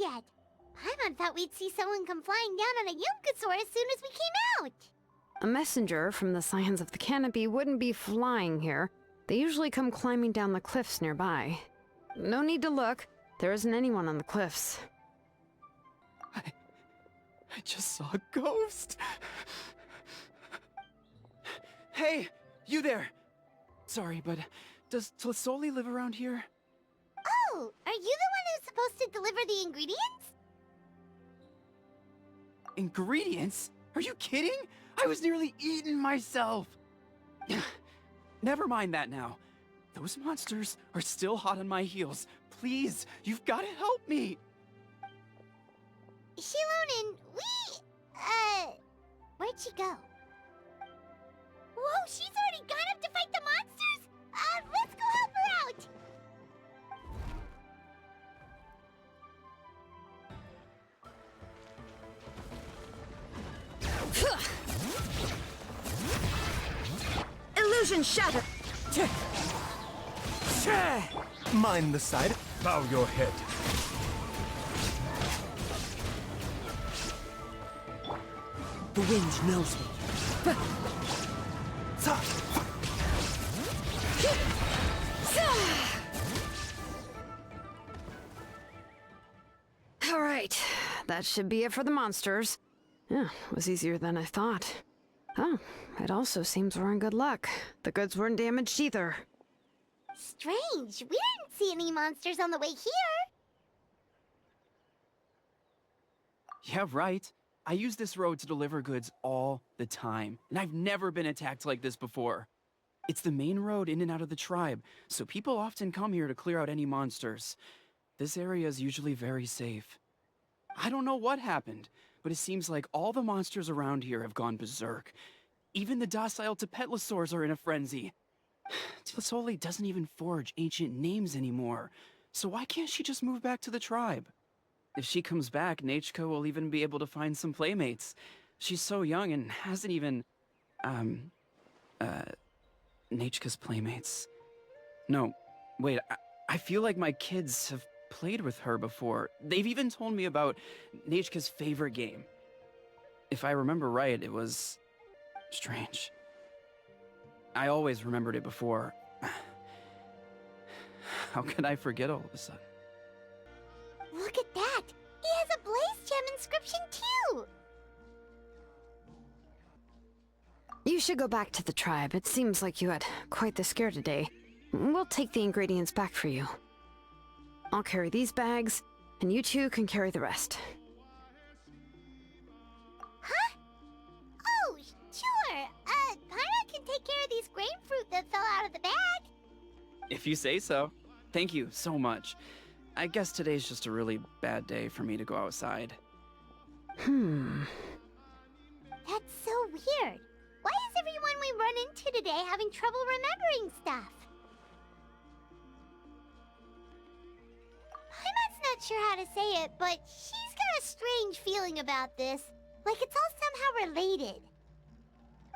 yet. Paimon thought we'd see someone come flying down on a Yunkasaur as soon as we came out. A messenger from the Scions of the Canopy wouldn't be flying here. They usually come climbing down the cliffs nearby. No need to look. There isn't anyone on the cliffs. I just saw a ghost. Hey, you there! Sorry, but does Tlisoli live around here? Oh, are you the one who's supposed to deliver the ingredients? Ingredients? Are you kidding? I was nearly eaten myself! Never mind that now. Those monsters are still hot on my heels. Please, you've got to help me! Shilonin, where'd she go? Whoa, she's already gone up to fight the monsters? Let's go help her out! Illusion shattered! Mind the side. Bow your head. The wind knows me. All right, that should be it for the monsters. Yeah, it was easier than I thought. Oh, it also seems we're in good luck. The goods weren't damaged either. Strange, we didn't see any monsters on the way here. Yeah, right. I use this road to deliver goods all the time, and I've never been attacked like this before. It's the main road in and out of the tribe, so people often come here to clear out any monsters. This area is usually very safe. I don't know what happened, but it seems like all the monsters around here have gone berserk. Even the docile Tepetlosaurs are in a frenzy. Tlisoli doesn't even forge ancient names anymore, so why can't she just move back to the tribe? If she comes back, Nachka will even be able to find some playmates. She's so young and hasn't even... Nachka's playmates. No, wait, I feel like my kids have played with her before. They've even told me about Nachka's favorite game. If I remember right, it was... strange. I always remembered it before. How could I forget all of a sudden? Look at that! He has a blaze gem inscription too! You should go back to the tribe. It seems like you had quite the scare today. We'll take the ingredients back for you. I'll carry these bags, and you two can carry the rest. Huh? Oh, sure. Paimon can take care of these grapefruit that fell out of the bag. If you say so. Thank you so much. I guess today's just a really bad day for me to go outside. That's so weird. Why is everyone we run into today having trouble remembering stuff? Paimon's not sure how to say it, but she's got a strange feeling about this. Like it's all somehow related.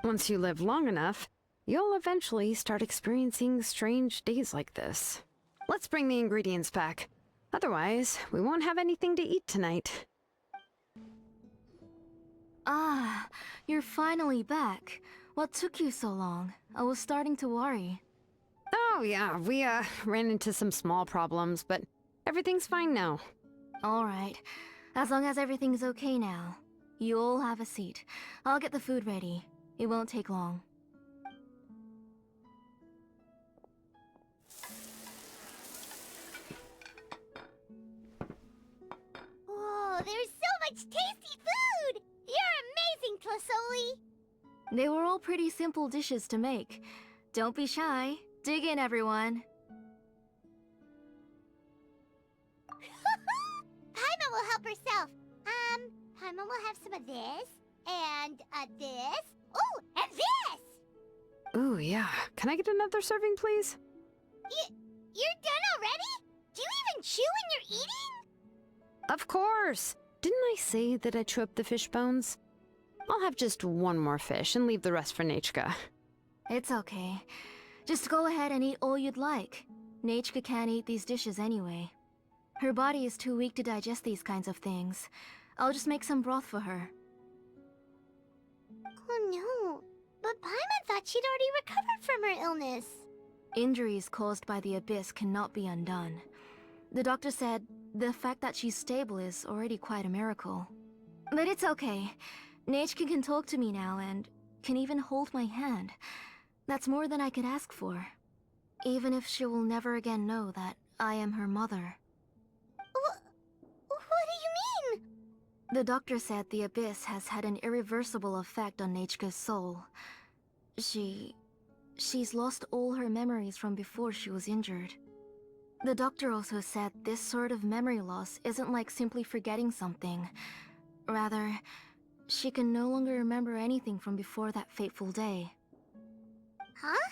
Once you live long enough, you'll eventually start experiencing strange days like this. Let's bring the ingredients back. Otherwise, we won't have anything to eat tonight. Ah, you're finally back. What took you so long? I was starting to worry. Oh yeah, we ran into some small problems, but everything's fine now. Alright, as long as everything's okay now. You all have a seat. I'll get the food ready. It won't take long. Whoa, there's so much tasty food! You're amazing, Tlisoli! They were all pretty simple dishes to make. Don't be shy. Dig in, everyone. Paimon will help herself. Paimon will have some of this, and this. Oh, and this! Ooh, yeah. Can I get another serving, please? You're done already? Do you even chew when you're eating? Of course! Didn't I say that I chew up the fish bones? I'll have just one more fish and leave the rest for Nachka. It's okay. Just go ahead and eat all you'd like. Nachka can't eat these dishes anyway. Her body is too weak to digest these kinds of things. I'll just make some broth for her. Oh no, but Paimon thought she'd already recovered from her illness. Injuries caused by the Abyss cannot be undone. The doctor said the fact that she's stable is already quite a miracle. But it's okay. Nechka can talk to me now and can even hold my hand. That's more than I could ask for. Even if she will never again know that I am her mother. What do you mean? The doctor said the Abyss has had an irreversible effect on Nechka's soul. She's lost all her memories from before she was injured. The doctor also said this sort of memory loss isn't like simply forgetting something. Rather, she can no longer remember anything from before that fateful day. Huh?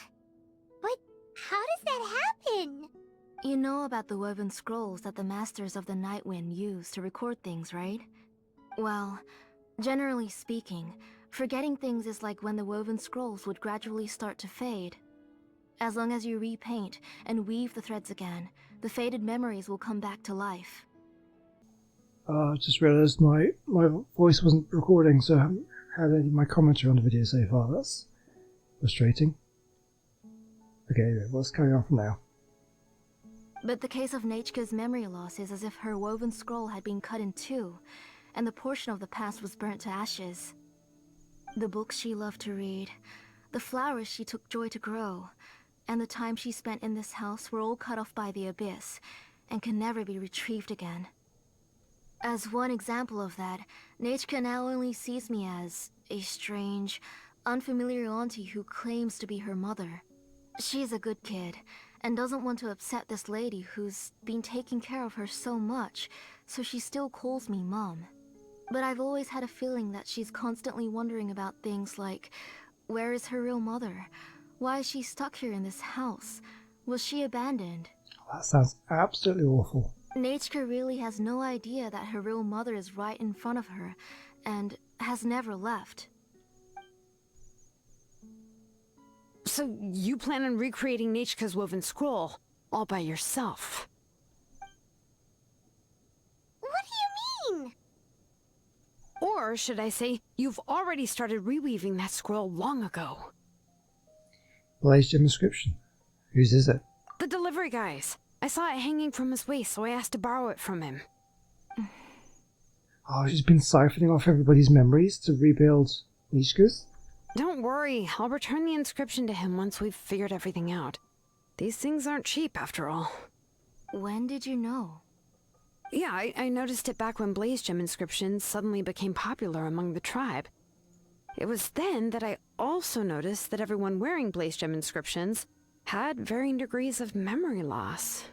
But how does that happen? You know about the woven scrolls that the Masters of the Night Wind use to record things, right? Well, generally speaking, forgetting things is like when the woven scrolls would gradually start to fade. As long as you repaint and weave the threads again, the faded memories will come back to life. I just realised my voice wasn't recording, so I haven't had any of my commentary on the video so far. That's frustrating. Okay, what's going on from now? But the case of Nechka's memory loss is as if her woven scroll had been cut in two, and the portion of the past was burnt to ashes. The books she loved to read, the flowers she took joy to grow, and the time she spent in this house were all cut off by the Abyss, and can never be retrieved again. As one example of that, Nechka now only sees me as a strange, unfamiliar auntie who claims to be her mother. She's a good kid, and doesn't want to upset this lady who's been taking care of her so much, so she still calls me Mom. But I've always had a feeling that she's constantly wondering about things like, where is her real mother? Why is she stuck here in this house? Was she abandoned? That sounds absolutely awful. Nechka really has no idea that her real mother is right in front of her, and has never left. So you plan on recreating Nechka's woven scroll all by yourself? What do you mean? Or should I say, you've already started reweaving that scroll long ago? Blaze gem inscription. Whose is it? The delivery guy's. I saw it hanging from his waist, so I asked to borrow it from him. Oh, she's been siphoning off everybody's memories to rebuild Nishka's? Don't worry, I'll return the inscription to him once we've figured everything out. These things aren't cheap, after all. When did you know? Yeah, I noticed it back when blaze gem inscriptions suddenly became popular among the tribe. It was then that I also noticed that everyone wearing blaze gem inscriptions had varying degrees of memory loss.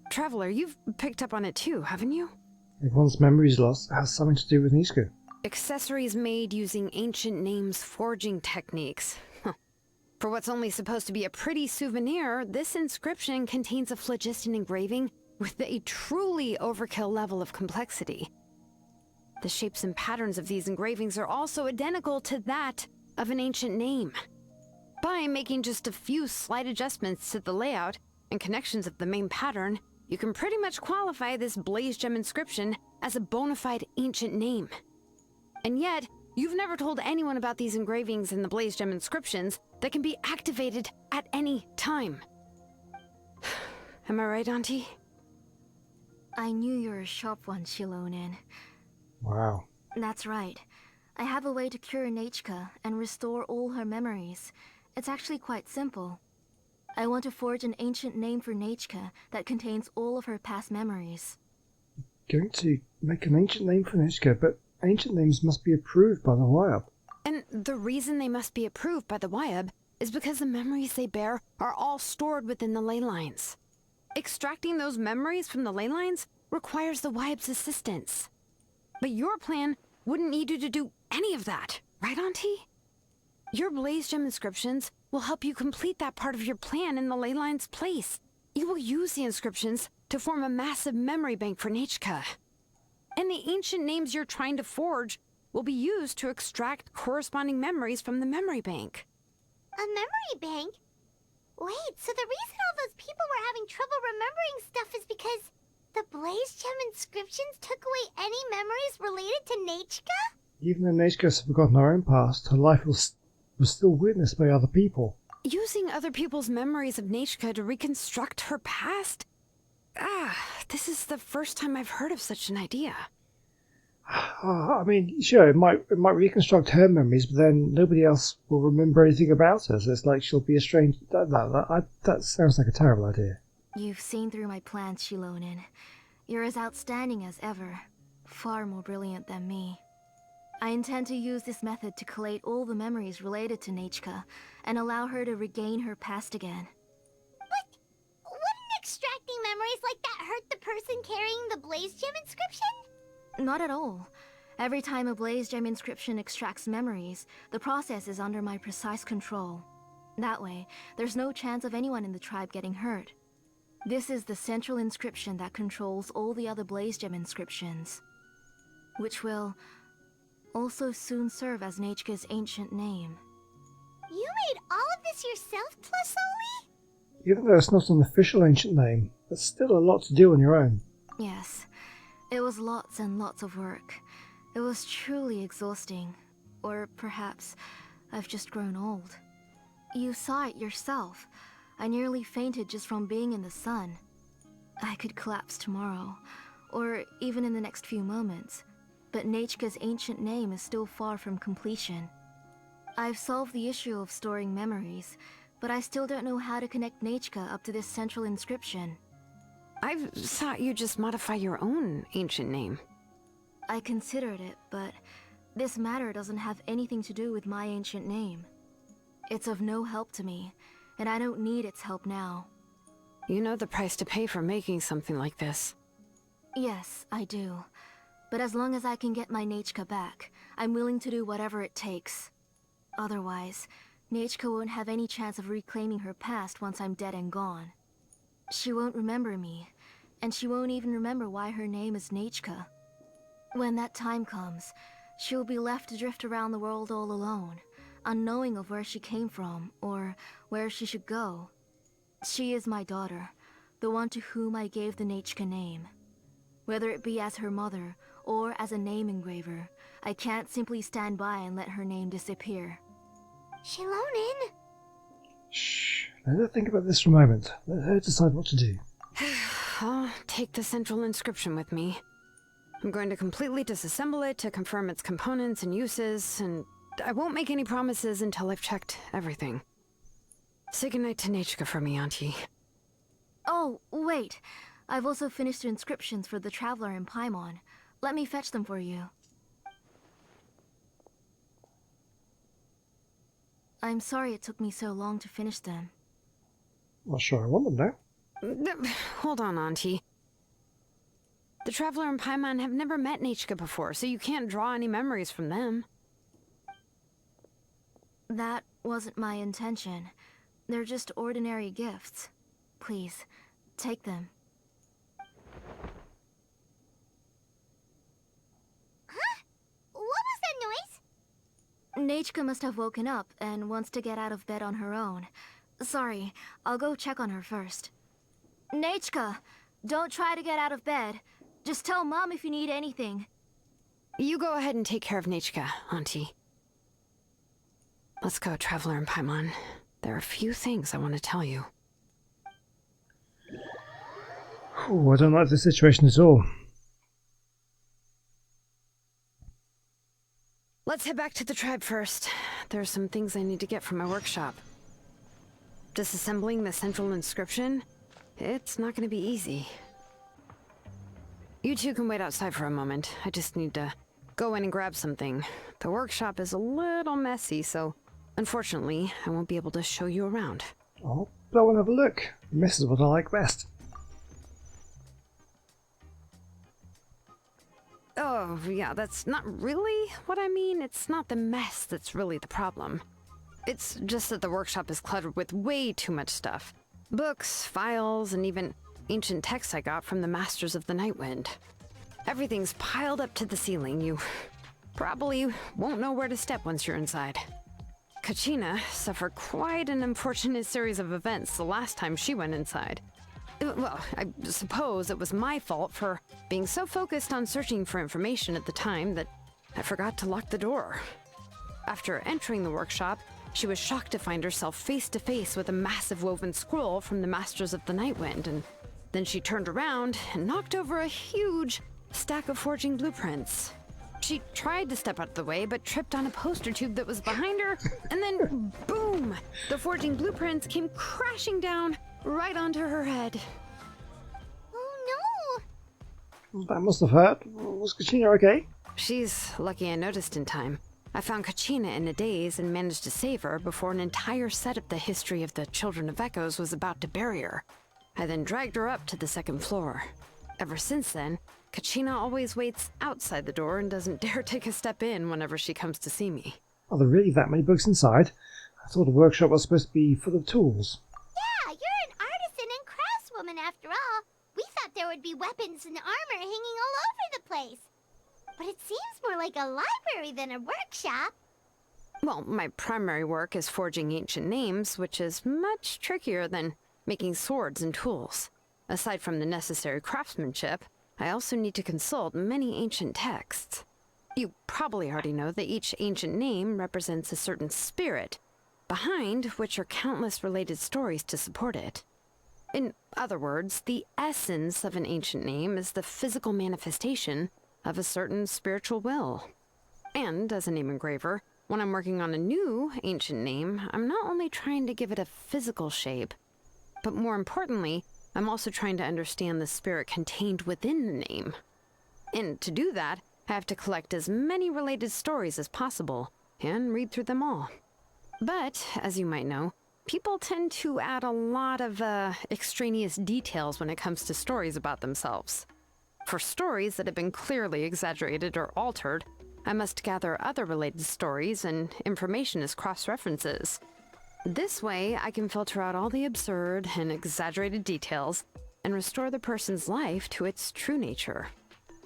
Traveler, you've picked up on it too, haven't you? Everyone's memories lost has something to do with Nishka. Accessories made using ancient names forging techniques. For what's only supposed to be a pretty souvenir, this inscription contains a phlogiston engraving with a truly overkill level of complexity. The shapes and patterns of these engravings are also identical to that of an ancient name. By making just a few slight adjustments to the layout and connections of the main pattern, you can pretty much qualify this blaze gem inscription as a bona fide ancient name. And yet, you've never told anyone about these engravings in the blaze gem inscriptions that can be activated at any time. Am I right, Auntie? I knew you were a sharp one, Shilonin. Wow. That's right. I have a way to cure Nechka and restore all her memories. It's actually quite simple. I want to forge an ancient name for Nechka that contains all of her past memories. Going to make an ancient name for Nishka, but ancient names must be approved by the Wyab. And the reason they must be approved by the Wyab is because the memories they bear are all stored within the ley lines. Extracting those memories from the ley lines requires the Wyab's assistance. But your plan wouldn't need you to do any of that, right, Auntie? Your blaze gem inscriptions will help you complete that part of your plan in the ley line's place. You will use the inscriptions to form a massive memory bank for Nechka. And the ancient names you're trying to forge will be used to extract corresponding memories from the memory bank. A memory bank? Wait, so the reason all those people were having trouble remembering stuff is because The Blaze Gem inscriptions took away any memories related to Nechka? Even though Neishka has forgotten her own past, her life was still witnessed by other people. Using other people's memories of Nechka to reconstruct her past? This is the first time I've heard of such an idea. I mean, sure, it might reconstruct her memories, but then nobody else will remember anything about her, so it's like she'll be estranged. That sounds like a terrible idea. You've seen through my plans, Shilonin. You're as outstanding as ever. Far more brilliant than me. I intend to use this method to collate all the memories related to Nechka, and allow her to regain her past again. But wouldn't extracting memories like that hurt the person carrying the Blaze Gem inscription? Not at all. Every time a Blaze Gem inscription extracts memories, the process is under my precise control. That way, there's no chance of anyone in the tribe getting hurt. This is the central inscription that controls all the other Blaze Gem inscriptions, which will also soon serve as Nechka's ancient name. You made all of this yourself, Plusoli? Even though it's not an official ancient name, there's still a lot to do on your own. Yes, it was lots and lots of work. It was truly exhausting. Or perhaps I've just grown old. You saw it yourself. I nearly fainted just from being in the sun. I could collapse tomorrow, or even in the next few moments. But Nechka's ancient name is still far from completion. I've solved the issue of storing memories, but I still don't know how to connect Nechka up to this central inscription. I've thought you just modify your own ancient name. I considered it, but this matter doesn't have anything to do with my ancient name. It's of no help to me, and I don't need its help now. You know the price to pay for making something like this. Yes, I do. But as long as I can get my Nechka back, I'm willing to do whatever it takes. Otherwise, Nechka won't have any chance of reclaiming her past once I'm dead and gone. She won't remember me, and she won't even remember why her name is Nechka. When that time comes, she'll be left to drift around the world all alone, unknowing of where she came from, or where she should go. She is my daughter, the one to whom I gave the Nechka name. Whether it be as her mother, or as a name engraver, I can't simply stand by and let her name disappear. Shilonin? Shh. Let her think about this for a moment. Let her decide what to do. I'll take the central inscription with me. I'm going to completely disassemble it to confirm its components and uses, and I won't make any promises until I've checked everything. Say goodnight to Nechka for me, Auntie. Oh, wait. I've also finished the inscriptions for the Traveler in Paimon. Let me fetch them for you. I'm sorry it took me so long to finish them. Not sure I want them now. Hold on, Auntie. The Traveler and Paimon have never met Nechka before, so you can't draw any memories from them. That wasn't my intention. They're just ordinary gifts. Please, take them. Huh? What was that noise? Nechka must have woken up and wants to get out of bed on her own. Sorry, I'll go check on her first. Nechka, don't try to get out of bed. Just tell Mom if you need anything. You go ahead and take care of Nechka, Auntie. Let's go, Traveler and Paimon. There are a few things I want to tell you. Oh, I don't like this situation at all. Let's head back to the tribe first. There are some things I need to get from my workshop. Disassembling the central inscription? It's not going to be easy. You two can wait outside for a moment. I just need to go in and grab something. The workshop is a little messy, so unfortunately, I won't be able to show you around. Oh, but I want to have a look. This is what I like best. Oh, yeah, that's not really what I mean. It's not the mess that's really the problem. It's just that the workshop is cluttered with way too much stuff. Books, files, and even ancient texts I got from the Masters of the Nightwind. Everything's piled up to the ceiling. You probably won't know where to step once you're inside. Kachina suffered quite an unfortunate series of events the last time she went inside. Well, I suppose it was my fault for being so focused on searching for information at the time that I forgot to lock the door. After entering the workshop, she was shocked to find herself face to face with a massive woven scroll from the Masters of the Nightwind, and then she turned around and knocked over a huge stack of forging blueprints. She tried to step out of the way, but tripped on a poster tube that was behind her, and then boom! The forging blueprints came crashing down right onto her head. Oh no! That must have hurt. Was Kachina okay? She's lucky I noticed in time. I found Kachina in a daze and managed to save her before an entire set of the history of the Children of Echoes was about to bury her. I then dragged her up to the second floor. Ever since then, Kachina always waits outside the door and doesn't dare take a step in whenever she comes to see me. Are there really that many books inside? I thought the workshop was supposed to be full of tools. Yeah, you're an artisan and craftswoman after all. We thought there would be weapons and armor hanging all over the place. But it seems more like a library than a workshop. Well, my primary work is forging ancient names, which is much trickier than making swords and tools. Aside from the necessary craftsmanship, I also need to consult many ancient texts. You probably already know that each ancient name represents a certain spirit, behind which are countless related stories to support it. In other words, the essence of an ancient name is the physical manifestation of a certain spiritual will. And as a name engraver, when I'm working on a new ancient name, I'm not only trying to give it a physical shape, but more importantly, I'm also trying to understand the spirit contained within the name. And to do that, I have to collect as many related stories as possible, and read through them all. But, as you might know, people tend to add a lot of extraneous details when it comes to stories about themselves. For stories that have been clearly exaggerated or altered, I must gather other related stories and information as cross-references. This way, I can filter out all the absurd and exaggerated details and restore the person's life to its true nature.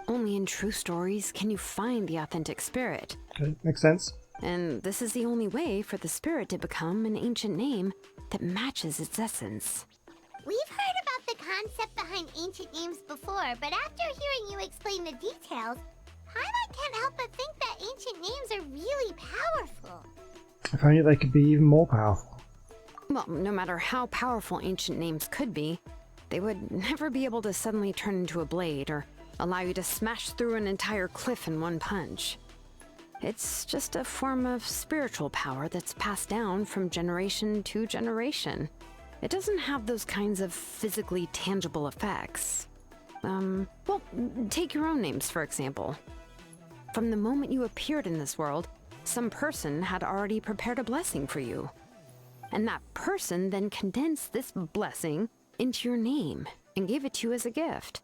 Only in true stories can you find the authentic spirit. Okay, makes sense. And this is the only way for the spirit to become an ancient name that matches its essence. We've heard about the concept behind ancient names before, but after hearing you explain the details, Paimon can't help but think that ancient names are really powerful. If only they could be even more powerful. Well, no matter how powerful ancient names could be, they would never be able to suddenly turn into a blade or allow you to smash through an entire cliff in one punch. It's just a form of spiritual power that's passed down from generation to generation. It doesn't have those kinds of physically tangible effects. Well, take your own names, for example. From the moment you appeared in this world, some person had already prepared a blessing for you. And that person then condensed this blessing into your name and gave it to you as a gift.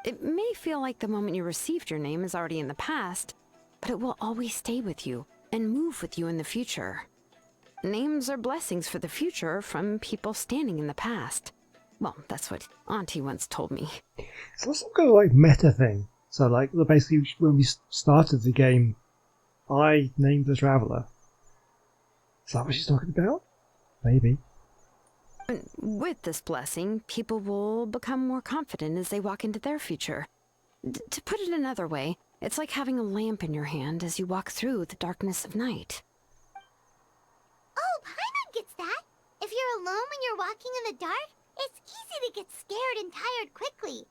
It may feel like the moment you received your name is already in the past, but it will always stay with you and move with you in the future. Names are blessings for the future from people standing in the past. Well, that's what Auntie once told me. So that's some kind of like meta thing. So like basically when we started the game, I named the Traveler. Is that what she's talking about? Maybe. With this blessing, people will become more confident as they walk into their future. To put it another way, it's like having a lamp in your hand as you walk through the darkness of night. Oh, Paimon gets that. If you're alone when you're walking in the dark, it's easy to get scared and tired quickly.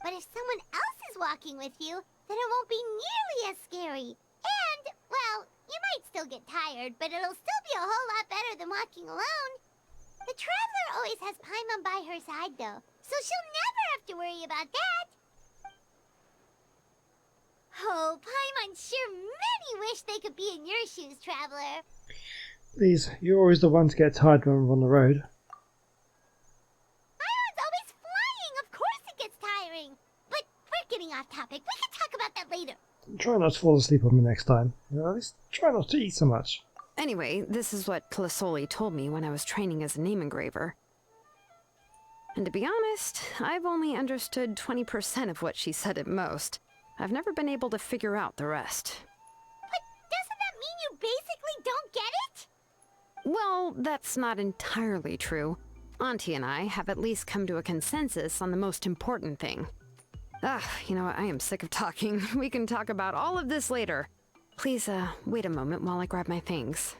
But if someone else is walking with you, then it won't be nearly as scary. And, well, you might still get tired, but it'll still be a whole lot better than walking alone. The Traveler always has Paimon by her side, though, so she'll never have to worry about that. Oh, Paimon sure many wish they could be in your shoes, Traveler. Please, you're always the one to get tired when we're on the road. Paimon's always flying, of course it gets tiring. But we're getting off topic, we can talk about that later. Try not to fall asleep on me next time. At least try not to eat so much. Anyway, this is what Kalasoli told me when I was training as a name engraver. And to be honest, I've only understood 20% of what she said at most. I've never been able to figure out the rest. But doesn't that mean you basically don't get it? Well, that's not entirely true. Auntie and I have at least come to a consensus on the most important thing. Ugh, you know what? I am sick of talking. We can talk about all of this later. Please, wait a moment while I grab my things.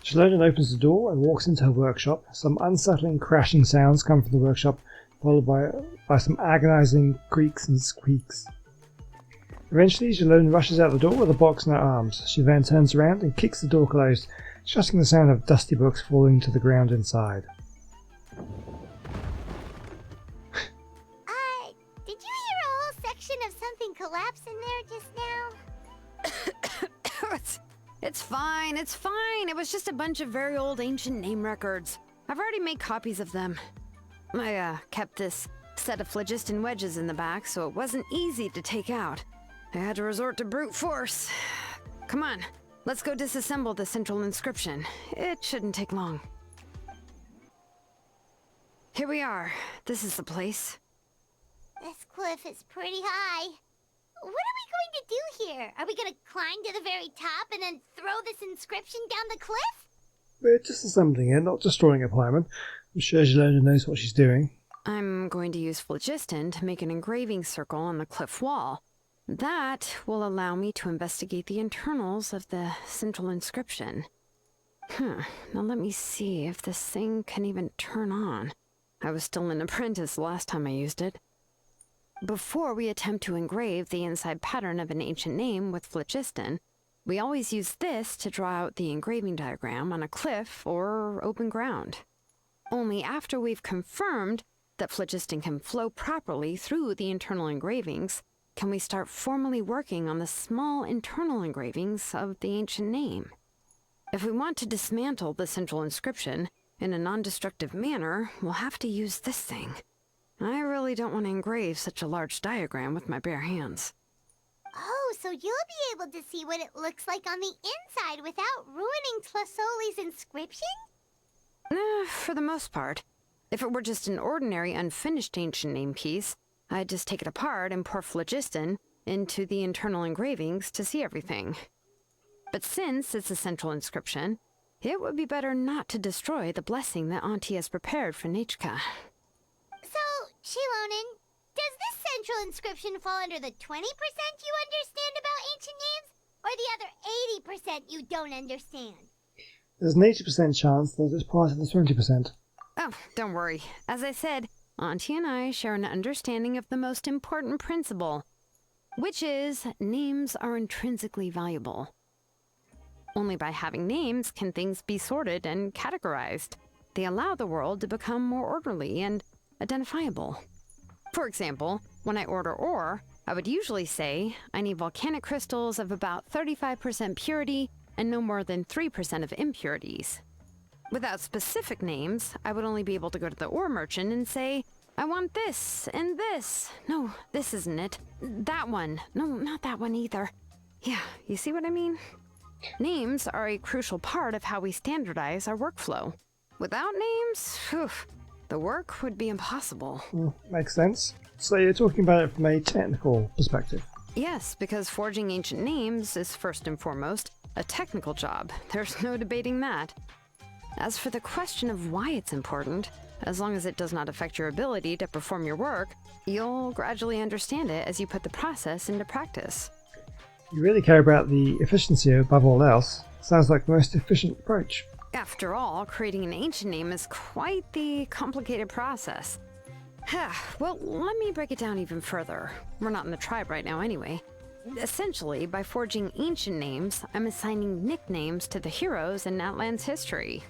Shalona opens the door and walks into her workshop. Some unsettling crashing sounds come from the workshop, followed by some agonizing creaks and squeaks. Eventually, Shalona rushes out the door with a box in her arms. She then turns around and kicks the door closed, shutting the sound of dusty books falling to the ground inside. Did you hear a whole section of something collapse in there just now? It's fine, it's fine. It was just a bunch of very old ancient name records. I've already made copies of them. I, kept this set of phlogiston wedges in the back, so it wasn't easy to take out. I had to resort to brute force. Come on, let's go disassemble the central inscription. It shouldn't take long. Here we are. This is the place. This cliff is pretty high. What are we going to do here? Are we going to climb to the very top and then throw this inscription down the cliff? We're disassembling it, not destroying it, Paimon. I'm sure Shalona knows what she's doing. I'm going to use phlogiston to make an engraving circle on the cliff wall. That will allow me to investigate the internals of the central inscription. Now let me see if this thing can even turn on. I was still an apprentice last time I used it. Before we attempt to engrave the inside pattern of an ancient name with phlogiston, we always use this to draw out the engraving diagram on a cliff or open ground. Only after we've confirmed that phlogiston can flow properly through the internal engravings can we start formally working on the small internal engravings of the ancient name. If we want to dismantle the central inscription in a non-destructive manner, we'll have to use this thing. I really don't want to engrave such a large diagram with my bare hands. Oh, so you'll be able to see what it looks like on the inside without ruining Tlasoli's inscription? For the most part. If it were just an ordinary unfinished ancient name piece, I'd just take it apart and pour phlogiston into the internal engravings to see everything. But since it's a central inscription, it would be better not to destroy the blessing that Auntie has prepared for Nechka. So, Shilonen, does this central inscription fall under the 20% you understand about ancient names, or the other 80% you don't understand? There's an 80% chance that it's part of the 20%. Oh, don't worry. As I said, Auntie and I share an understanding of the most important principle, which is names are intrinsically valuable. Only by having names can things be sorted and categorized. They allow the world to become more orderly and identifiable. For example, when I order ore, I would usually say I need volcanic crystals of about 35% purity and no more than 3% of impurities. Without specific names, I would only be able to go to the ore merchant and say, I want this and this. No, this isn't it. That one. No, not that one either. Yeah, you see what I mean? Names are a crucial part of how we standardize our workflow. Without names, the work would be impossible. Makes sense. So you're talking about it from a technical perspective. Yes, because forging ancient names is first and foremost a technical job. There's no debating that. As for the question of why it's important, as long as it does not affect your ability to perform your work, you'll gradually understand it as you put the process into practice. You really care about the efficiency above all else. Sounds like the most efficient approach. After all, creating an ancient name is quite the complicated process. Well, let me break it down even further. We're not in the tribe right now anyway. Essentially, by forging ancient names, I'm assigning nicknames to the heroes in Outland's history.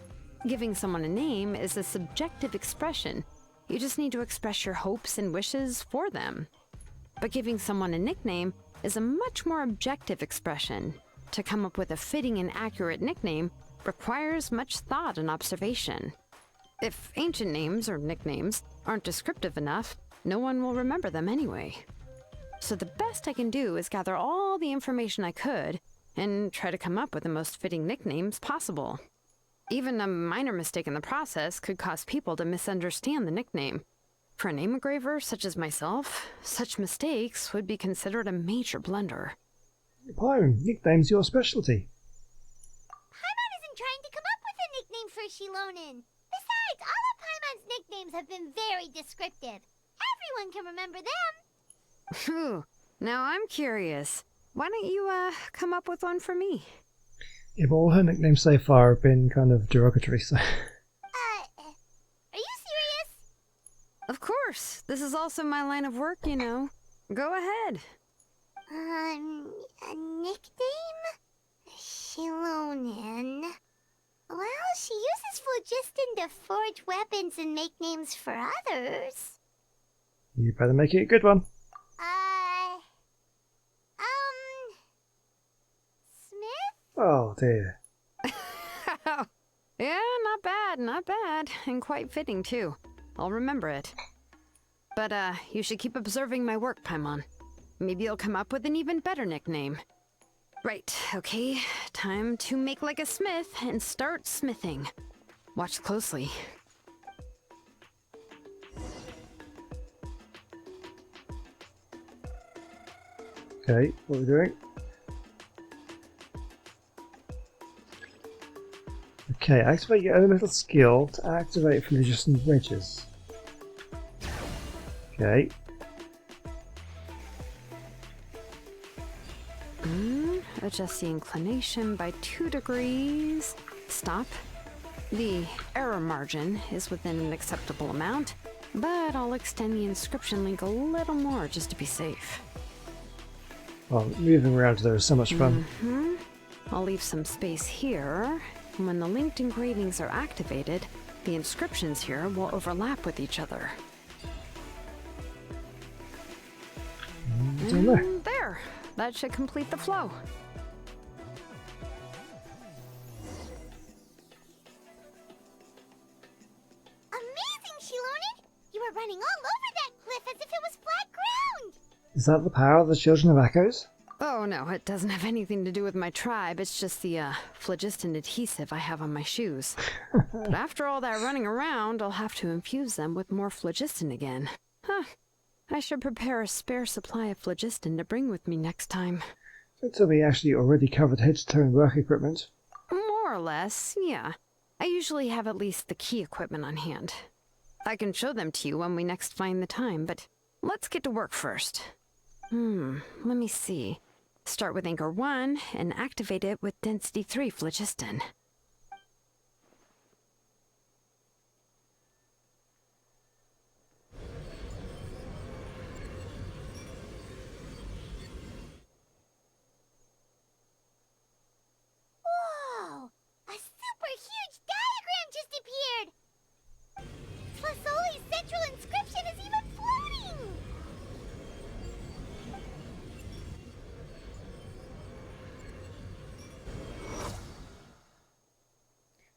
Giving someone a name is a subjective expression. You just need to express your hopes and wishes for them. But giving someone a nickname is a much more objective expression. To come up with a fitting and accurate nickname requires much thought and observation. If ancient names or nicknames aren't descriptive enough, no one will remember them anyway. So the best I can do is gather all the information I could and try to come up with the most fitting nicknames possible. Even a minor mistake in the process could cause people to misunderstand the nickname. For a name engraver such as myself, such mistakes would be considered a major blunder. Pyron, nickname's your specialty. Shilonen. Besides, all of Paimon's nicknames have been very descriptive. Everyone can remember them. Phew. Now I'm curious. Why don't you, come up with one for me? Yeah, but all her nicknames so far have been kind of derogatory, so... Are you serious? Of course. This is also my line of work, you know. Go ahead. A nickname? Shilonen. Well, she uses phlogiston to forge weapons and make names for others. You better make it a good one. Smith? Oh dear. Yeah, not bad, not bad. And quite fitting, too. I'll remember it. But, you should keep observing my work, Paimon. Maybe you'll come up with an even better nickname. Right, okay. Time to make like a smith and start smithing. Watch closely. Okay, what are we doing? Okay, activate your elemental skill to activate phlogiston wedges. Okay. Adjust the inclination by 2 degrees. Stop. The error margin is within an acceptable amount, but I'll extend the inscription link a little more just to be safe. Well, moving around there is so much fun. I'll leave some space here. And when the linked engravings are activated, the inscriptions here will overlap with each other. Down there. And there! That should complete the flow. Amazing, Shilonen! You were running all over that cliff as if it was flat ground! Is that the power of the Children of Echoes? Oh no, it doesn't have anything to do with my tribe. It's just the, phlogiston adhesive I have on my shoes. But after all that running around, I'll have to infuse them with more phlogiston again. Huh. I should prepare a spare supply of phlogiston to bring with me next time. Don't tell me actually already covered head to toe in work equipment. More or less, yeah. I usually have at least the key equipment on hand. I can show them to you when we next find the time, but let's get to work first. Let me see. Start with Anchor 1 and activate it with Density 3 phlogiston. Whoa! A super huge diagram just appeared! Flasoli's central inscription is even floating!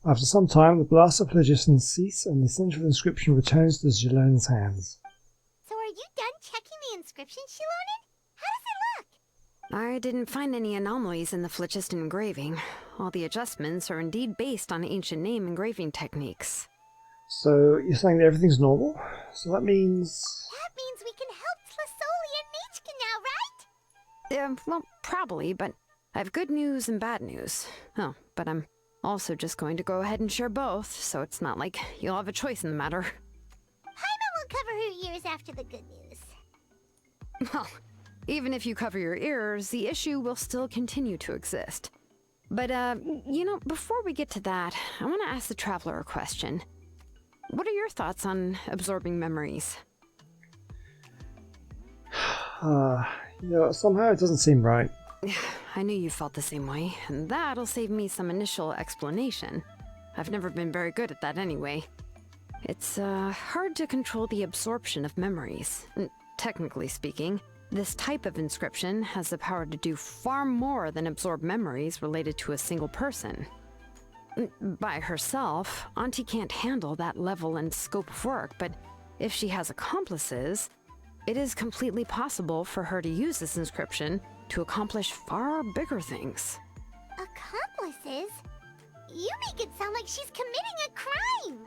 After some time, the blast of phlogiston cease and the central inscription returns to Zhelon's hands. So are you done checking the inscription, Shilonen? How does it look? I didn't find any anomalies in the phlogiston engraving. All the adjustments are indeed based on ancient name engraving techniques. So you're saying that everything's normal? So that means... That means we can help Flasoli and Nechka now, right? Well, probably, but I have good news and bad news. Oh, but I'm also just going to go ahead and share both, so it's not like you'll have a choice in the matter. Paimon will cover her ears after the good news. Well, even if you cover your ears, the issue will still continue to exist. But, you know, before we get to that, I want to ask the Traveler a question. What are your thoughts on absorbing memories? Somehow it doesn't seem right. I knew you felt the same way, and that'll save me some initial explanation. I've never been very good at that anyway. It's, hard to control the absorption of memories. Technically speaking, this type of inscription has the power to do far more than absorb memories related to a single person. By herself, Auntie can't handle that level and scope of work, but if she has accomplices, it is completely possible for her to use this inscription to accomplish far bigger things. Accomplices? You make it sound like she's committing a crime!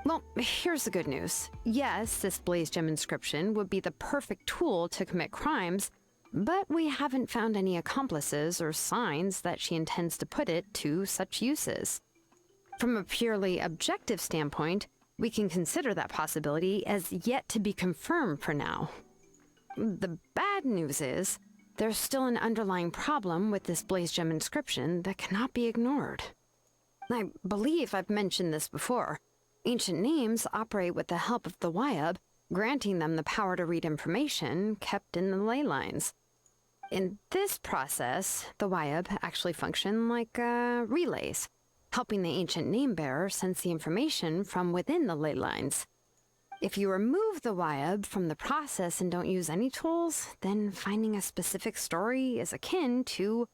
Well, here's the good news. Yes, this Blaze Gem inscription would be the perfect tool to commit crimes, but we haven't found any accomplices or signs that she intends to put it to such uses. From a purely objective standpoint, we can consider that possibility as yet to be confirmed for now. The bad news is, there's still an underlying problem with this Blaze Gem inscription that cannot be ignored. I believe I've mentioned this before. Ancient names operate with the help of the Wyab, granting them the power to read information kept in the ley lines. In this process, the Wyab actually function like relays, helping the ancient name bearer sense the information from within the ley lines. If you remove the Wyab from the process and don't use any tools, then finding a specific story is akin to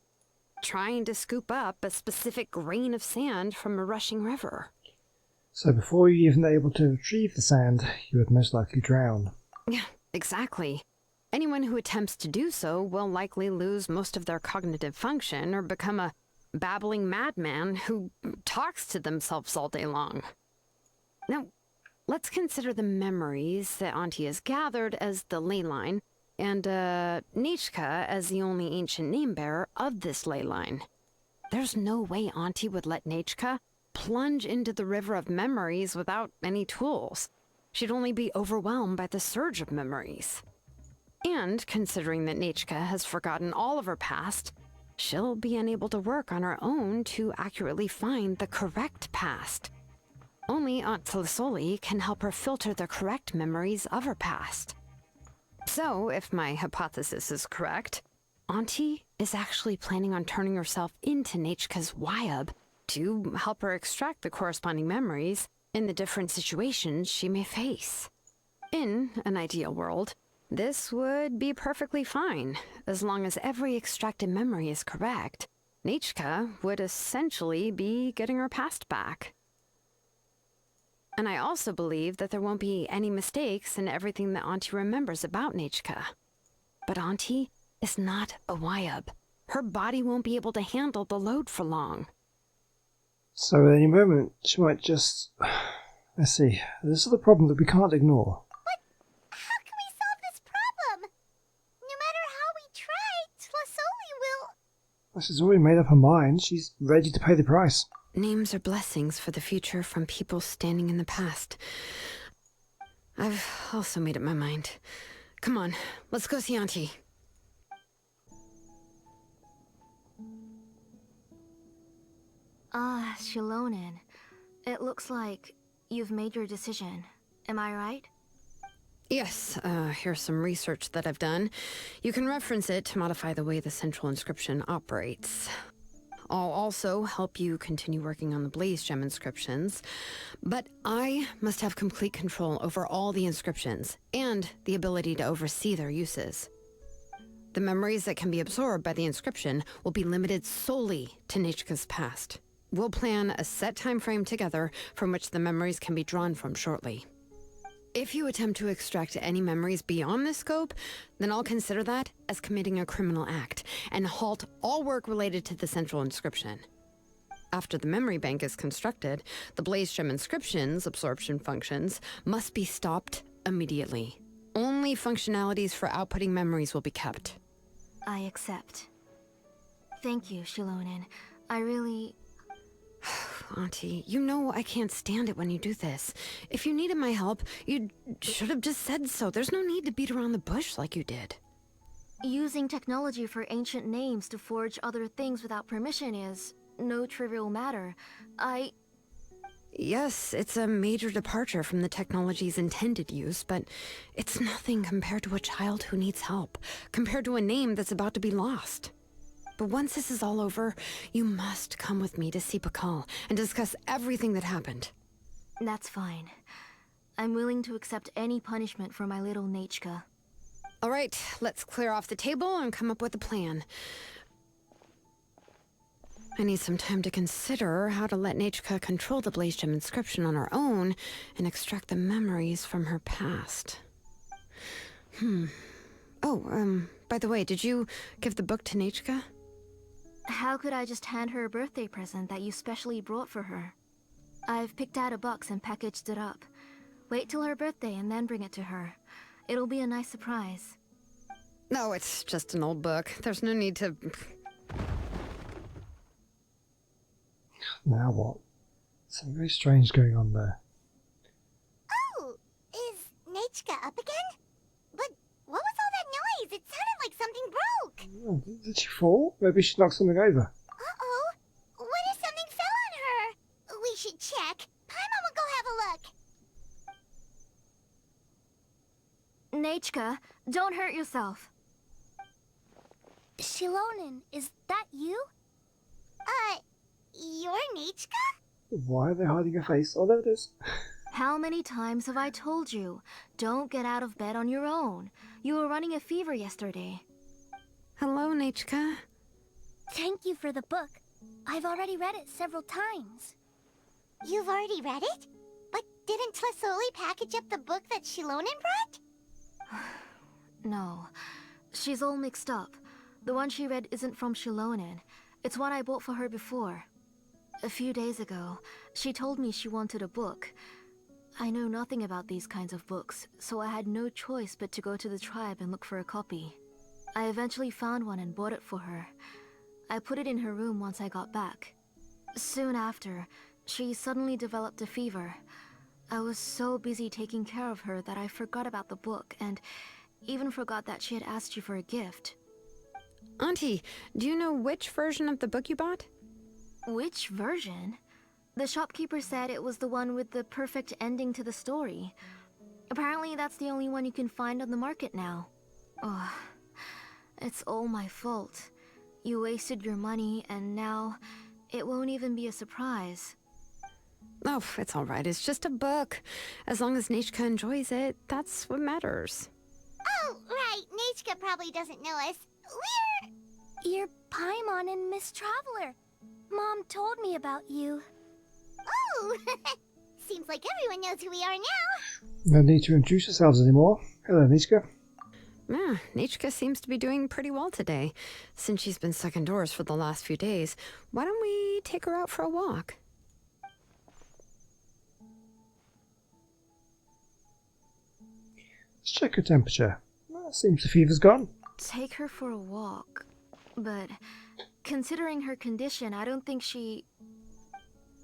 trying to scoop up a specific grain of sand from a rushing river. So before you're even able to retrieve the sand, you would most likely drown. Yeah, exactly. Anyone who attempts to do so will likely lose most of their cognitive function or become a babbling madman who talks to themselves all day long. Now, let's consider the memories that Auntie has gathered as the ley line, and Nechka as the only ancient name bearer of this ley line. There's no way Auntie would let Nechka plunge into the river of memories without any tools. She'd only be overwhelmed by the surge of memories. And considering that Nechka has forgotten all of her past, she'll be unable to work on her own to accurately find the correct past. Only Aunt Tlisoli can help her filter the correct memories of her past. So, if my hypothesis is correct, Auntie is actually planning on turning herself into Nechka's Wyab to help her extract the corresponding memories in the different situations she may face. In an ideal world, this would be perfectly fine, as long as every extracted memory is correct. Nechka would essentially be getting her past back. And I also believe that there won't be any mistakes in everything that Auntie remembers about Nechka. But Auntie is not a Wyab. Her body won't be able to handle the load for long. So at any moment, she might just... Let's see, this is the problem that we can't ignore. How can we solve this problem? No matter how we try, Tlasoli will... Well, she's already made up her mind. She's ready to pay the price. Names are blessings for the future from people standing in the past. I've also made up my mind. Come on, let's go see Auntie. Shilonen. It looks like you've made your decision. Am I right? Yes, here's some research that I've done. You can reference it to modify the way the central inscription operates. I'll also help you continue working on the Blaze Gem inscriptions, but I must have complete control over all the inscriptions and the ability to oversee their uses. The memories that can be absorbed by the inscription will be limited solely to Nechka's past. We'll plan a set time frame together from which the memories can be drawn from shortly. If you attempt to extract any memories beyond this scope, then I'll consider that as committing a criminal act and halt all work related to the central inscription. After the memory bank is constructed, the Blaze Gem inscription's absorption functions must be stopped immediately. Only functionalities for outputting memories will be kept. I accept. Thank you, Shilonen. I really... Auntie, you know I can't stand it when you do this. If you needed my help, you should have just said so. There's no need to beat around the bush like you did. Using technology for ancient names to forge other things without permission is no trivial matter. Yes, it's a major departure from the technology's intended use, but it's nothing compared to a child who needs help, compared to a name that's about to be lost. But once this is all over, you must come with me to see Pakal and discuss everything that happened. That's fine. I'm willing to accept any punishment for my little Nechka. All right, let's clear off the table and come up with a plan. I need some time to consider how to let Nechka control the Blaze Gem inscription on her own and extract the memories from her past. Oh, by the way, did you give the book to Nechka? How could I just hand her a birthday present that you specially brought for her? I've picked out a box and packaged it up. Wait till her birthday and then bring it to her. It'll be a nice surprise. No, it's just an old book. There's no need to... Now what? Something very strange going on there. Oh, is Nechka up again? But what was all that noise? It sounded like something broke. Oh, did she fall? Maybe she knocked something over. Uh-oh. What if something fell on her? We should check. Paimon will go have a look. Nechka, don't hurt yourself. Shilonen, is that you? You're Nechka? Why are they hiding her face? Oh, there it is. How many times have I told you? Don't get out of bed on your own. You were running a fever yesterday. Hello, Nechka. Thank you for the book. I've already read it several times. You've already read it? But didn't Tlasoli package up the book that Shilonen brought? No, she's all mixed up. The one she read isn't from Shilonen. It's one I bought for her before. A few days ago, she told me she wanted a book. I know nothing about these kinds of books, so I had no choice but to go to the tribe and look for a copy. I eventually found one and bought it for her. I put it in her room once I got back. Soon after, she suddenly developed a fever. I was so busy taking care of her that I forgot about the book and even forgot that she had asked you for a gift. Auntie, do you know which version of the book you bought? Which version? The shopkeeper said it was the one with the perfect ending to the story. Apparently that's the only one you can find on the market now. Oh, it's all my fault. You wasted your money and now it won't even be a surprise. Oh, it's all right. It's just a book. As long as Nechka enjoys it, that's what matters. Oh, right. Nechka probably doesn't know us. You're Paimon and Miss Traveler. Mom told me about you. Oh, seems like everyone knows who we are now. No need to introduce yourselves anymore. Hello, Nechka. Yeah, Nechka seems to be doing pretty well today. Since she's been stuck indoors for the last few days, why don't we take her out for a walk? Let's check her temperature. Seems the fever's gone. Take her for a walk. But considering her condition, I don't think she...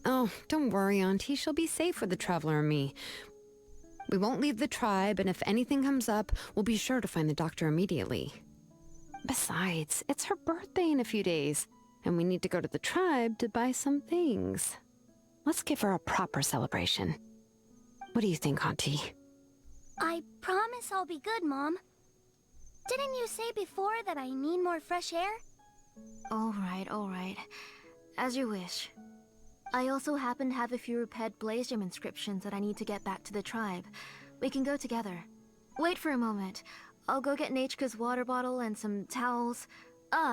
Oh, don't worry, Auntie. She'll be safe with the Traveler and me. We won't leave the tribe, and if anything comes up, we'll be sure to find the doctor immediately. Besides, it's her birthday in a few days, and we need to go to the tribe to buy some things. Let's give her a proper celebration. What do you think, Auntie? I promise I'll be good, Mom. Didn't you say before that I need more fresh air? All right. As you wish. I also happen to have a few repaired Blaze Gem inscriptions that I need to get back to the tribe. We can go together. Wait for a moment. I'll go get Nechka's water bottle and some towels.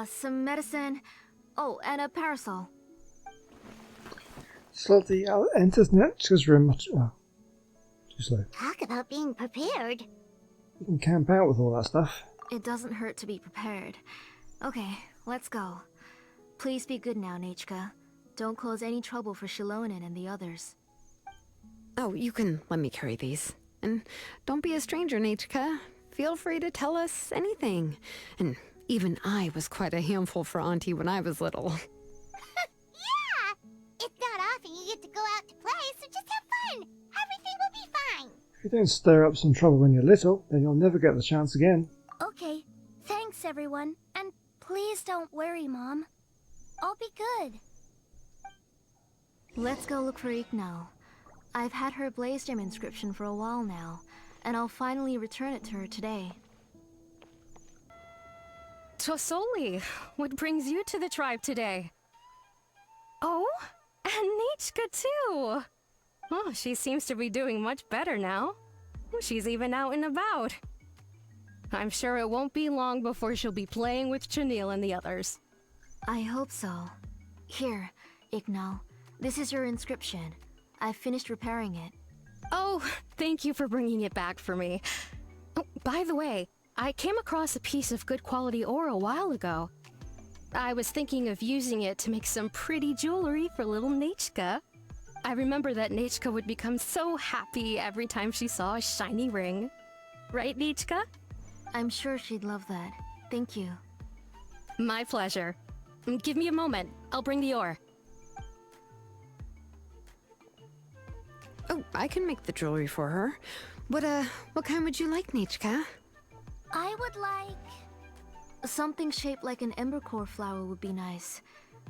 Some medicine. Oh, and a parasol. Slowly enters Nechka's room. Oh, too slow. Talk about being prepared. You can camp out with all that stuff. It doesn't hurt to be prepared. Okay, let's go. Please be good now, Nechka. Don't cause any trouble for Shilonen and the others. Oh, you can let me carry these. And don't be a stranger, Nechka. Feel free to tell us anything. And even I was quite a handful for Auntie when I was little. Yeah! It's not often you get to go out to play, so just have fun. Everything will be fine. If you don't stir up some trouble when you're little, then you'll never get the chance again. Okay. Thanks, everyone. And please don't worry, Mom. I'll be good. Let's go look for Ignal. I've had her Blaze Gem inscription for a while now, and I'll finally return it to her today. Tosoli, what brings you to the tribe today? Oh, and Nechka too! Oh, she seems to be doing much better now. She's even out and about. I'm sure it won't be long before she'll be playing with Chanil and the others. I hope so. Here, Ignal. This is your inscription. I've finished repairing it. Oh, thank you for bringing it back for me. Oh, by the way, I came across a piece of good quality ore a while ago. I was thinking of using it to make some pretty jewelry for little Nechka. I remember that Nechka would become so happy every time she saw a shiny ring. Right, Nechka? I'm sure she'd love that. Thank you. My pleasure. Give me a moment. I'll bring the ore. Oh, I can make the jewelry for her. What kind would you like, Nichka? I would like... something shaped like an embercore flower would be nice.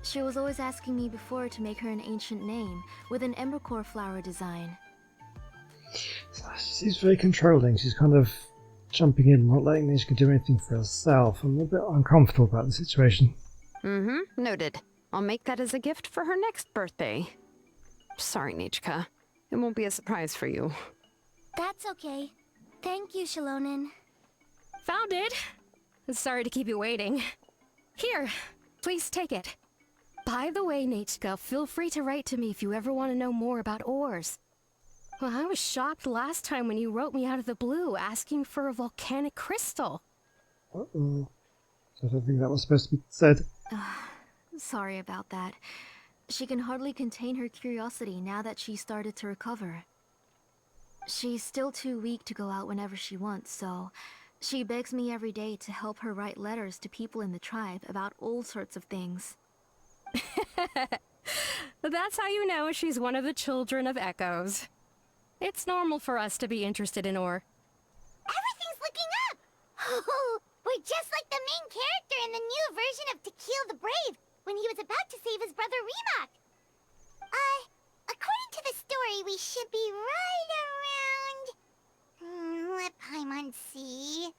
She was always asking me before to make her an ancient name with an embercore flower design. She's very controlling. She's kind of jumping in, not letting Nishka do anything for herself. I'm a bit uncomfortable about the situation. Mm-hmm, noted. I'll make that as a gift for her next birthday. Sorry, Nichka. It won't be a surprise for you. That's okay. Thank you, Shalonen. Found it! Sorry to keep you waiting. Here, please take it. By the way, Nachka, feel free to write to me if you ever want to know more about ores. Well, I was shocked last time when you wrote me out of the blue asking for a volcanic crystal. Uh-oh. I don't think that was supposed to be said. Sorry about that. She can hardly contain her curiosity now that she started to recover. She's still too weak to go out whenever she wants, so she begs me every day to help her write letters to people in the tribe about all sorts of things. That's how you know she's one of the children of Echoes. It's normal for us to be interested in ore. Everything's looking up! Oh, we're just like the main character in the new version of To Kill the Brave, when he was about to save his brother Remak. According to the story, we should be right around... let Paimon see...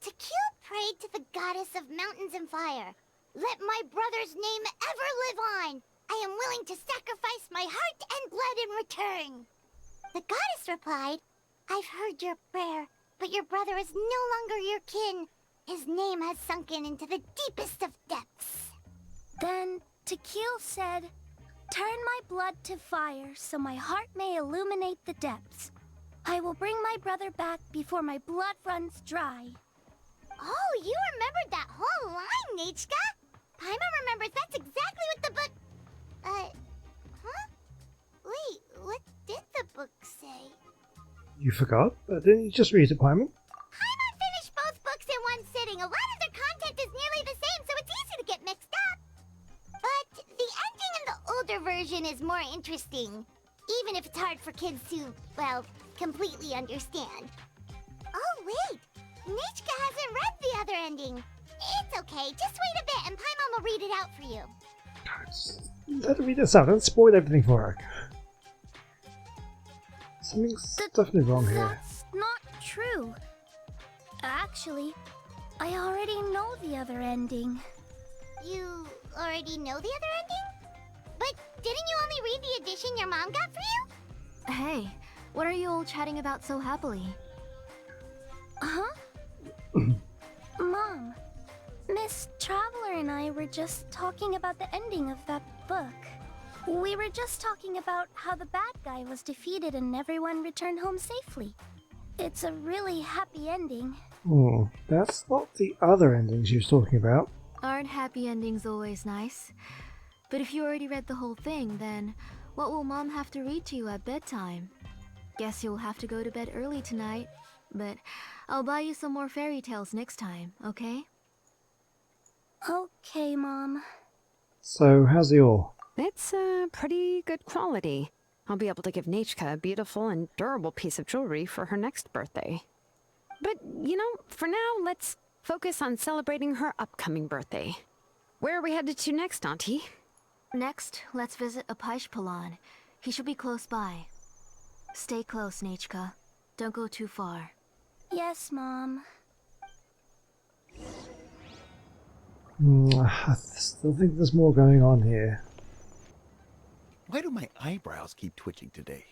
To Kill prayed to the goddess of mountains and fire. Let my brother's name ever live on! I am willing to sacrifice my heart and blood in return! The goddess replied, I've heard your prayer, but your brother is no longer your kin. His name has sunken into the deepest of depths. Then Tequil said, turn my blood to fire so my heart may illuminate the depths. I will bring my brother back before my blood runs dry. Oh, you remembered that whole line, Nachka? Paimon remembers that's exactly what the book... Wait, what did the book say? You forgot? Didn't you just read it, Paimon? Paimon finished both books in one sitting. A lot of their content is nearly the same, so it's easy to get mixed up. But the ending in the older version is more interesting, even if it's hard for kids to, well, completely understand. Oh, wait! Nichka hasn't read the other ending. It's okay, just wait a bit and Paimon will read it out for you. Let her read this out, don't spoil everything for her. Something's definitely wrong here. That's not true. Actually, I already know the other ending. You already know the other ending? But didn't you only read the edition your mom got for you? Hey, what are you all chatting about so happily? Huh? Mom, Miss Traveler and I were just talking about the ending of that book. We were just talking about how the bad guy was defeated and everyone returned home safely. It's a really happy ending. Oh, that's not the other ending she was talking about. Aren't happy endings always nice? But if you already read the whole thing, then what will Mom have to read to you at bedtime? Guess you'll have to go to bed early tonight. But I'll buy you some more fairy tales next time, okay? Okay, Mom. So, how's the ore? It's pretty good quality. I'll be able to give Nachka a beautiful and durable piece of jewelry for her next birthday. But, you know, for now, let's focus on celebrating her upcoming birthday. Where are we headed to next, Auntie? Next, let's visit Apaish. He should be close by. Stay close, Nachka. Don't go too far. Yes, Mom. I still think there's more going on here. Why do my eyebrows keep twitching today?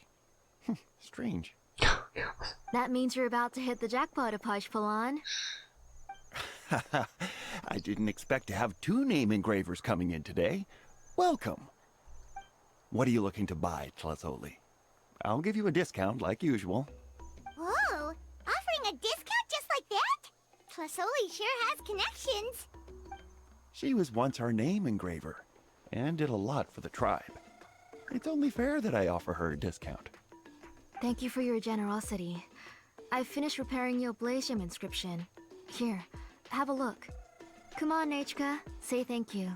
Strange. That means you're about to hit the jackpot, Apaish. I didn't expect to have 2 name engravers coming in today. Welcome. What are you looking to buy, Tlazoli? I'll give you a discount like usual. Whoa! Offering a discount just like that? Tlasoli sure has connections. She was once our name engraver, and did a lot for the tribe. It's only fair that I offer her a discount. Thank you for your generosity. I've finished repairing your Blasium inscription. Here, have a look. Come on, Nachka, say thank you.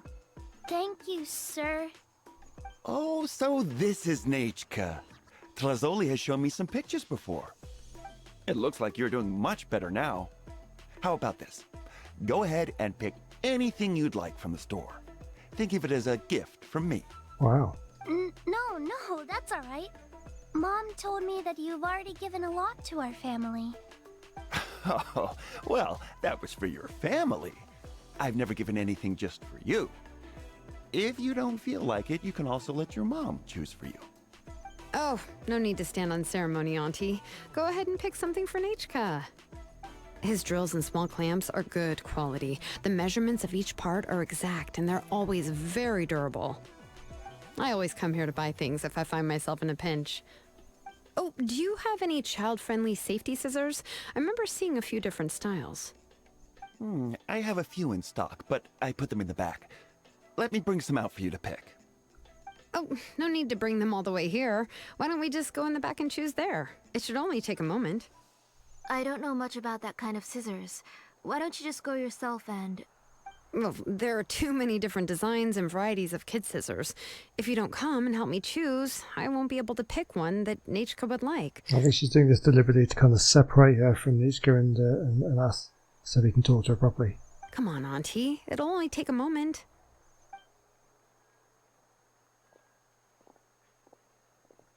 Thank you, sir. Oh, so this is Nachka. Tlazoli has shown me some pictures before. It looks like you're doing much better now. How about this? Go ahead and pick anything you'd like from the store. Think of it as a gift from me. Wow. No, that's all right. Mom told me that you've already given a lot to our family. Oh, well, that was for your family. I've never given anything just for you. If you don't feel like it, you can also let your mom choose for you. Oh, no need to stand on ceremony, Auntie. Go ahead and pick something for Nachka. His drills and small clamps are good quality. The measurements of each part are exact, and they're always very durable. I always come here to buy things if I find myself in a pinch. Oh, do you have any child-friendly safety scissors? I remember seeing a few different styles. I have a few in stock, but I put them in the back. Let me bring some out for you to pick. Oh, no need to bring them all the way here. Why don't we just go in the back and choose there? It should only take a moment. I don't know much about that kind of scissors. Why don't you just go yourself and... Well, there are too many different designs and varieties of kid scissors. If you don't come and help me choose, I won't be able to pick one that Nachka would like. I think she's doing this deliberately to kind of separate her from Nishka and us, so we can talk to her properly. Come on, Auntie. It'll only take a moment.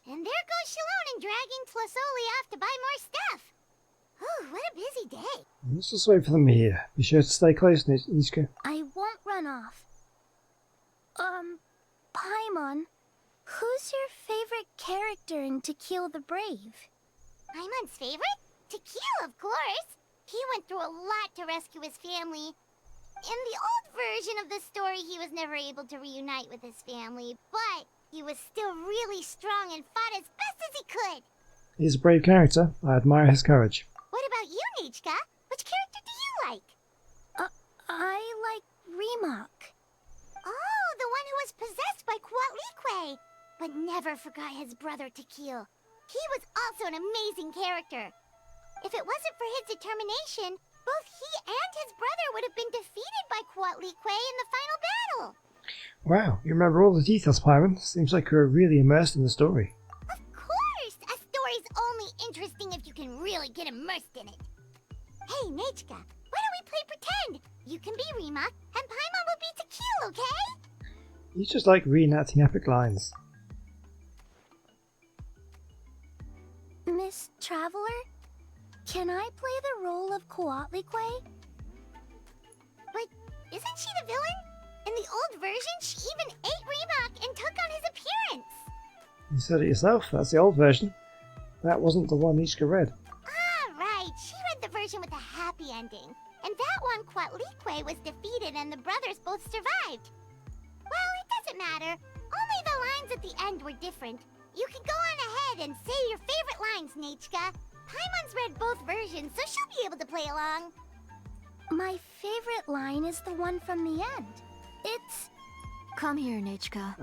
And there goes Shalone and dragging Tlasoli off to buy more stuff. Oh, what a busy day. Let's just wait for them here. Be sure to stay close, Nishka. I won't run off. Paimon, who's your favorite character in To Kill the Brave? Paimon's favorite? To Kill, of course. He went through a lot to rescue his family. In the old version of the story, he was never able to reunite with his family, but he was still really strong and fought as best as he could. He's a brave character. I admire his courage. What about you, Nachka? Which character do you like? I like Remak. Oh, the one who was possessed by Kuatlique, but never forgot his brother Tequil. He was also an amazing character. If it wasn't for his determination, both he and his brother would have been defeated by Kuatlique in the final battle. Wow, you remember all the details, Pyron. Seems like you're really immersed in the story. Of course! A story's only interesting if you can really get immersed in it. Hey, Nachka, why don't we play pretend? You can be Remak, and Paimon will be Tequil, okay? You just like reenacting epic lines. Miss Traveler, can I play the role of Kuatlique? But isn't she the villain? In the old version, she even ate Remak and took on his appearance. You said it yourself. That's the old version. That wasn't the one Nishka read. Ah, right. She read the version with a happy ending. And that one, Kuatlique was defeated and the brothers both survived. Well, it doesn't matter. Only the lines at the end were different. You can go on ahead and say your favorite lines, Nachka. Paimon's read both versions, so she'll be able to play along. My favorite line is the one from the end. It's... Come here, Nachka.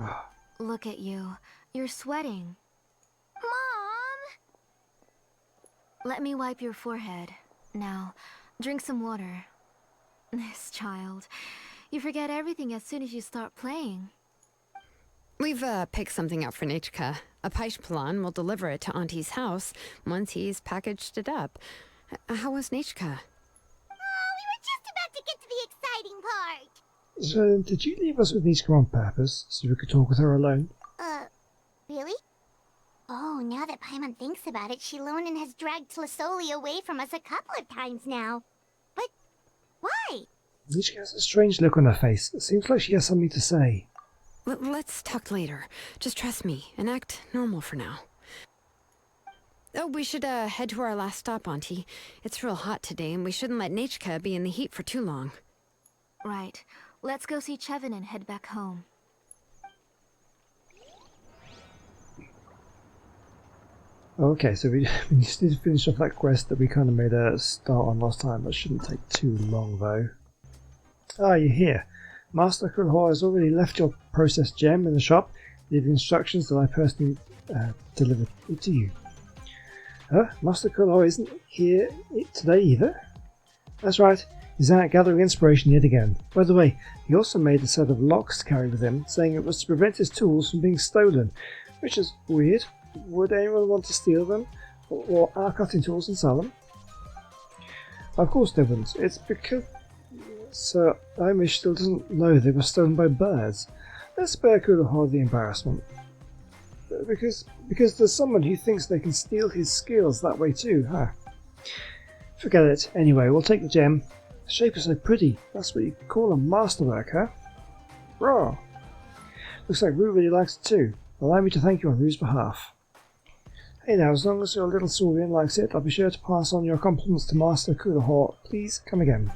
Look at you. You're sweating. Mom! Let me wipe your forehead. Now, drink some water. This child. You forget everything as soon as you start playing. We've picked something out for Nachka. A Paishpalan will deliver it to Auntie's house once he's packaged it up. How was Nachka? Oh, we were just about to get to the exciting part. So, did you leave us with Nishka on purpose so we could talk with her alone? Really? Oh, now that Paimon thinks about it, Shilonen has dragged Tlasoli away from us a couple of times now. But why? Nishka has a strange look on her face. It seems like she has something to say. Let's talk later. Just trust me and act normal for now. Oh, we should head to our last stop, Auntie. It's real hot today, and we shouldn't let Nachka be in the heat for too long. Right. Let's go see Chevin and head back home. Okay, so we just need to finish off that quest that we kind of made a start on last time. That shouldn't take too long, though. Ah, you're here. Master Kulhor has already left your processed gem in the shop, leaving instructions that I personally delivered it to you. Master Kulhor isn't here today either? That's right, he's out gathering inspiration yet again. By the way, he also made a set of locks to carry with him, saying it was to prevent his tools from being stolen, which is weird. would anyone want to steal them? Or our cutting tools and sell them? Of course they wouldn't. It's because... Sir, Amish still doesn't know they were stolen by birds. Let's spare Kulahor the embarrassment. Because there's someone who thinks they can steal his skills that way too, huh? Forget it. Anyway, we'll take the gem. The shape is so pretty. That's what you call a masterwork, huh? Raw. Looks like Rue really likes it too. Allow me to thank you on Rue's behalf. Hey now, as long as your little Saurian likes it, I'll be sure to pass on your compliments to Master Kulahor. Please come again.